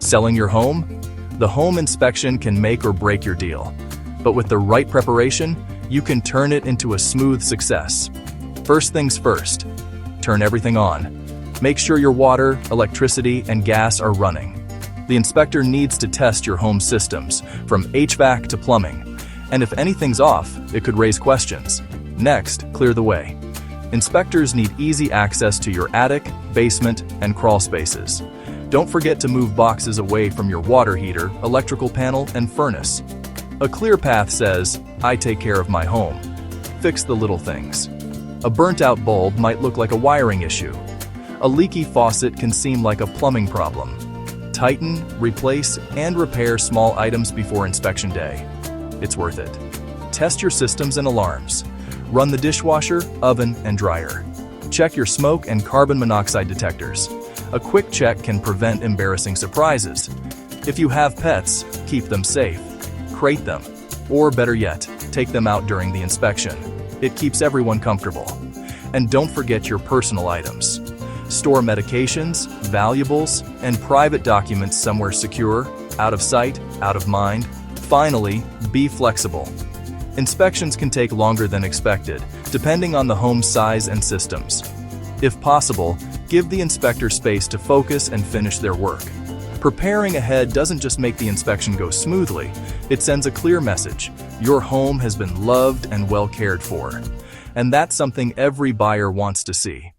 Selling your home? The home inspection can make or break your deal. But with the right preparation, you can turn it into a smooth success. First things first, turn everything on. Make sure your water, electricity, and gas are running. The inspector needs to test your home systems, from HVAC to plumbing. And if anything's off, it could raise questions. Next, clear the way. Inspectors need easy access to your attic, basement, and crawl spaces. Don't forget to move boxes away from your water heater, electrical panel, and furnace. A clear path says, I take care of my home. Fix the little things. A burnt-out bulb might look like a wiring issue. A leaky faucet can seem like a plumbing problem. Tighten, replace, and repair small items before inspection day. It's worth it. Test your systems and alarms. Run the dishwasher, oven, and dryer. Check your smoke and carbon monoxide detectors. A quick check can prevent embarrassing surprises. If you have pets, keep them safe. Crate them. Or better yet, take them out during the inspection. It keeps everyone comfortable. And don't forget your personal items. Store medications, valuables, and private documents somewhere secure, out of sight, out of mind. Finally, be flexible. Inspections can take longer than expected, depending on the home's size and systems. If possible, give the inspector space to focus and finish their work. Preparing ahead doesn't just make the inspection go smoothly, it sends a clear message. Your home has been loved and well cared for. And that's something every buyer wants to see.